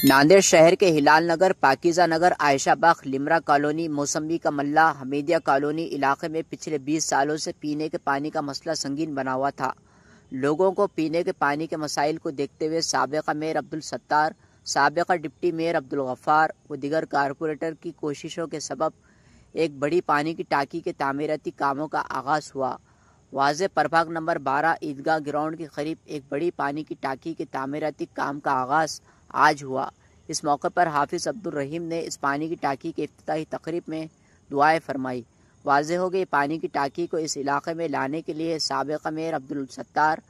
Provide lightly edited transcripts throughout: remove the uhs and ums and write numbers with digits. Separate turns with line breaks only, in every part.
नांदेड़ शहर के हिलाल नगर, पाकीजा नगर, आयशा बाग, लिमरा कॉलोनी, मौसम्बी का मल्ला, हमीदिया कॉलोनी इलाके में पिछले 20 सालों से पीने के पानी का मसला संगीन बना हुआ था। लोगों को पीने के पानी के मसाइल को देखते हुए साबिका मेयर अब्दुल सत्तार, साबिका डिप्टी मेयर अब्दुल गफ्फार व दीगर कारपोरेटर की कोशिशों के सबब एक बड़ी पानी की टाकी के तामीराती कामों का आगाज हुआ। वाज़े प्रभाग नंबर 12 ईदगाह ग्राउंड के करीब एक बड़ी पानी की टाकी के तामीराती काम का आगाज आज हुआ। इस मौके पर हाफिज अब्दुल रहीम ने इस पानी की टाकी के इफ्तिताही तकरीब में दुआएं फरमाई। वाज़े हो गई पानी की टाकी को इस इलाके में लाने के लिए साबिका मेयर अब्दुल सत्तार,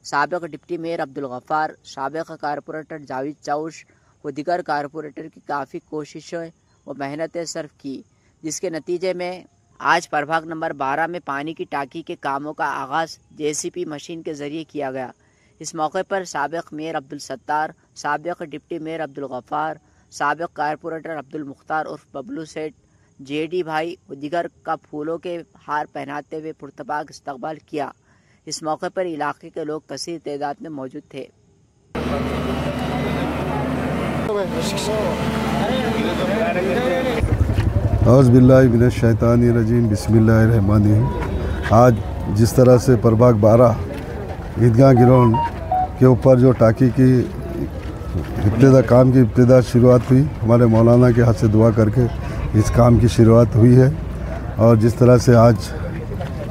साबिका डिप्टी मेयर अब्दुल गफ्फार, साबिका कारपोरेटर जावेद चौश व दीगर कारपोरेटर की काफ़ी कोशिशें व मेहनतें सर्फ की, जिसके नतीजे में आज प्रभाग नंबर 12 में पानी की टाकी के कामों का आगाज़ JCB मशीन के ज़रिए किया गया। इस मौके पर साबिक मेयर अब्दुल सत्तार, साबिक डिप्टी मेयर अब्दुल गफ्फार, साबिक कारपोरेटर अब्दुल मुख्तार उर्फ बबलू सेठ, JD भाई व दीगर का फूलों के हार पहनाते हुए पुरतबाक इस्तकबाल किया। इस मौके पर इलाके के लोग कसीर तादाद में मौजूद थे।
औज़ुबिल्लाहि मिनश्शैतानिर्रजीम, बिस्मिल्लाहिर्रहमानिर्रहीम। आज जिस तरह से प्रभाग 12 ईदगाह ग्राउंड के ऊपर जो टाकी की काम की इब्तिदा शुरुआत हुई, हमारे मौलाना के हाथ से दुआ करके इस काम की शुरुआत हुई है। और जिस तरह से आज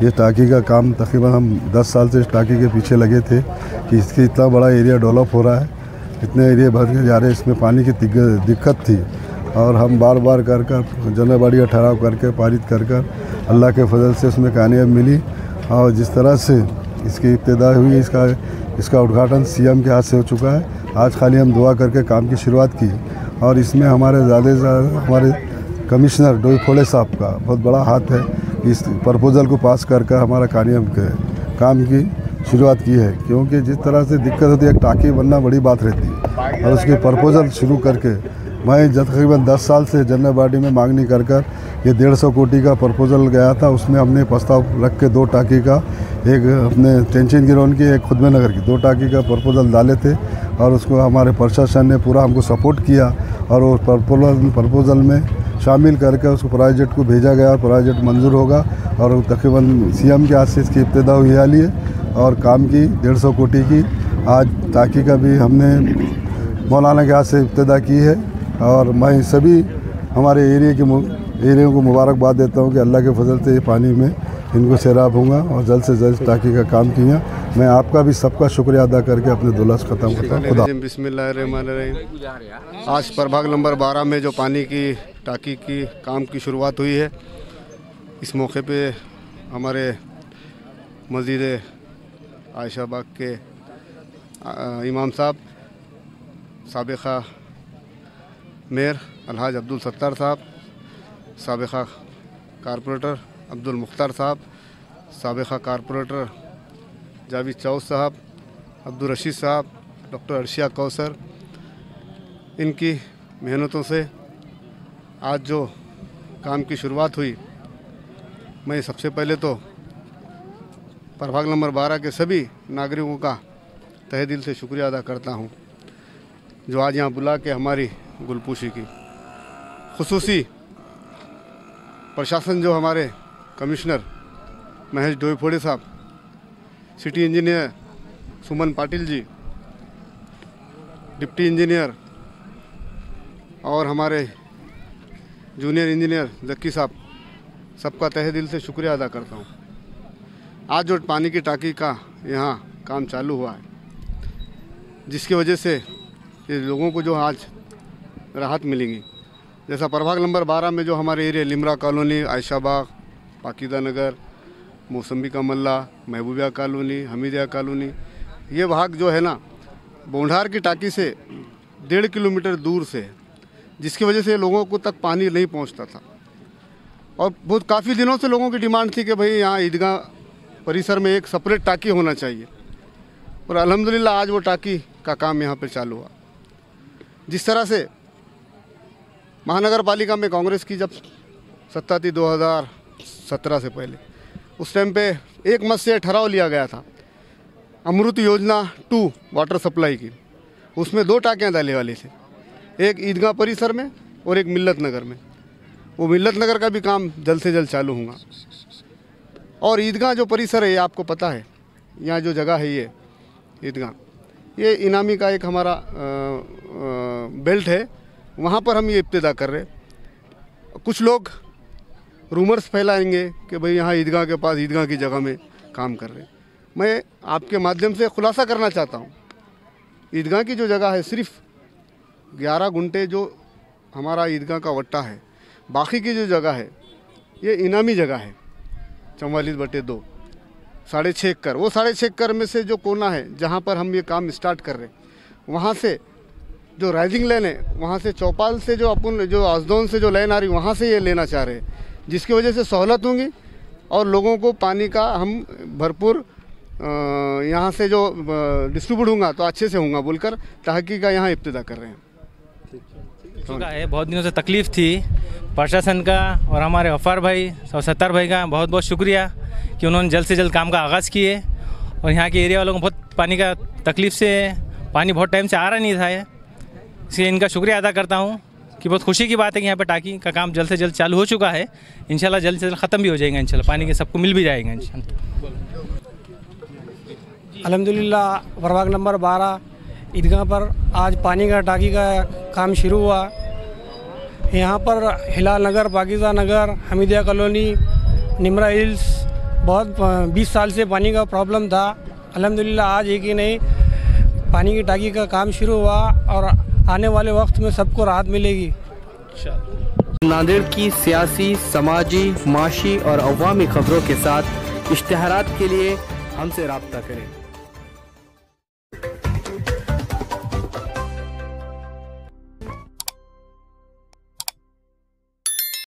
ये टाकी का काम तकरीबन हम 10 साल से इस टाकी के पीछे लगे थे कि इसकी इतना बड़ा एरिया डेवलप हो रहा है, इतने एरिया भर के जा रहे हैं, इसमें पानी की दिक्कत थी और हम बार बार कर जनरबाड़ी का ठहराव करके पारित कर अल्लाह के फजल से उसमें कामयाबी मिली। और जिस तरह से इसकी इब्तिदा हुई, इसका उद्घाटन CM के हाथ से हो चुका है। आज खाली हम दुआ करके काम की शुरुआत की और इसमें हमारे कमिश्नर डोईफोड़े साहब का बहुत बड़ा हाथ है। इस प्रपोज़ल को पास कर हमारा काम की शुरुआत की है, क्योंकि जिस तरह से दिक्कत होती है, एक टाकी बनना बड़ी बात रहती है और उसकी प्रपोज़ल शुरू करके मैं तकरीबन 10 साल से जनरल बॉडी में मांगनी कर ये 150 कोटी का प्रपोज़ल गया था। उसमें हमने प्रस्ताव रख के 2 टाकी का, एक अपने टेंशन ग्राउंड की, एक खुदमे नगर की 2 टाकी का प्रपोज़ल डाले थे और उसको हमारे प्रशासन ने पूरा हमको सपोर्ट किया और वो प्रपोज़ल में शामिल करके उसको प्रोजेक्ट को भेजा गया। प्रोजेक्ट मंजूर होगा और तकरीबन CM के हाथ से इसकी इब्तिदा हुई हाल है और काम की 150 कोटी की आज टाकी का भी हमने मौलाना के हाथ से इब्तिदा की है। और मैं सभी हमारे एरिया को मुबारकबाद देता हूँ कि अल्लाह के फजल से ये पानी में इनको सैराब होगा और जल्द से जल्द टाकी का काम किया। मैं आपका भी सबका शुक्रिया अदा करके अपने दुलास ख़त्म करता हूँ। खुदा।
बिस्मिल्लाहिर्रहमानिर्रहीम। आज प्रभाग नंबर 12 में जो पानी की टाकी की काम की शुरुआत हुई है, इस मौके पे हमारे मस्जिद आयशा बाग के इमाम साहब, साबिका मेयर अलहाज अब्दुल सत्तार साहब, साबिका कारपोरेटर अब्दुल मुख्तार साहब, साबिका कारपोरेटर जावेद चौश साहब, अब्दुल रशीद साहब, डॉक्टर अर्शिया कौसर, इनकी मेहनतों से आज जो काम की शुरुआत हुई, मैं सबसे पहले तो प्रभाग नंबर 12 के सभी नागरिकों का तहे दिल से शुक्रिया अदा करता हूं, जो आज यहाँ बुला के हमारी गुलपूशी की। खुसूसी प्रशासन जो हमारे कमिश्नर महेश डोईफोड़े साहब, सिटी इंजीनियर सुमन पाटिल जी, डिप्टी इंजीनियर और हमारे जूनियर इंजीनियर जक्की साहब, सबका तहे दिल से शुक्रिया अदा करता हूँ। आज जो पानी की टाकी का यहाँ काम चालू हुआ है, जिसकी वजह से ये लोगों को जो आज राहत मिलेंगी, जैसा प्रभाग नंबर 12 में जो हमारे एरिया लिमरा कॉलोनी, आयशा बाग, पाकीजा नगर, मौसम्बी का मल्ला, महबूबिया कॉलोनी, हमीदिया कॉलोनी, ये भाग जो है ना बोंढार की टाकी से 1.5 किलोमीटर दूर से, जिसकी वजह से लोगों को तक पानी नहीं पहुंचता था और बहुत काफ़ी दिनों से लोगों की डिमांड थी कि भाई यहाँ ईदगाह परिसर में एक सेपरेट टाकी होना चाहिए और अल्हम्दुलिल्लाह आज वो टाकी का काम यहाँ पर चालू हुआ। जिस तरह से महानगर पालिका में कांग्रेस की जब सत्ता थी 2017 से पहले, उस टाइम पे एक मत से ठहराव लिया गया था अमृत योजना 2 वाटर सप्लाई की, उसमें 2 टाकियाँ डालने वाली थी। एक ईदगाह परिसर में और एक मिल्लत नगर में। वो मिल्लत नगर का भी काम जल्द से जल्द चालू होगा। और ईदगाह जो परिसर है, ये आपको पता है, यहाँ जो जगह है ये ईदगाह, ये इनामी का एक हमारा बेल्ट है, वहाँ पर हम ये इब्तिदा कर रहे। कुछ लोग रूमर्स फैलाएंगे कि भाई यहाँ ईदगाह के पास ईदगाह की जगह में काम कर रहे। मैं आपके माध्यम से खुलासा करना चाहता हूँ, ईदगाह की जो जगह है सिर्फ 11 गुंटे जो हमारा ईदगाह का वट्टा है, बाकी की जो जगह है ये इनामी जगह है 44/2, 6.5 एकड़। वो 6.5 एकड़ में से जो कोना है जहाँ पर हम ये काम स्टार्ट कर रहे, वहाँ से जो राइजिंग लाइन है, वहाँ से चौपाल से जो अपन जो आजदौन से जो लाइन आ रही, वहाँ से ये लेना चाह रहे, जिसकी वजह से सहूलत होंगी और लोगों को पानी का हम भरपूर यहाँ से जो डिस्ट्रीब्यूट होगा तो अच्छे से होगा बोलकर तहकीक का यहाँ इब्तिदा कर रहे हैं।
चुका है, बहुत दिनों से तकलीफ़ थी। प्रशासन का और हमारे गफ्फार भाई और सत्तार भाई का बहुत बहुत शुक्रिया कि उन्होंने जल्द से जल्द काम का आगाज़ किए। और यहाँ के एरिया वालों को बहुत पानी का तकलीफ़ से, पानी बहुत टाइम से आ रहा नहीं था, इसलिए इनका शुक्रिया अदा करता हूँ कि बहुत खुशी की बात है कि यहाँ पे टाकी का काम जल्द से जल्द चालू हो चुका है। इंशाल्लाह जल्द से जल्द ख़त्म भी हो जाएगा, इंशाल्लाह पानी के सबको मिल भी जाएगा इंशाल्लाह।
अल्हम्दुलिल्लाह प्रभाग नंबर 12 ईदगाह पर आज पानी का टाकी का काम शुरू हुआ। यहाँ पर हिलाल नगर, पाकीज़ा नगर, हमीदिया कॉलोनी, निमरा हिल्स बहुत 20 साल से पानी का प्रॉब्लम था। अल्हम्दुलिल्लाह आज एक ही नहीं पानी की टाकी का काम शुरू हुआ और आने वाले वक्त में सबको राहत मिलेगी।
नांदेड़ की सियासी, समाजी, माशी और अवामी खबरों के साथ इश्तिहारात के लिए हमसे राब्ता करें।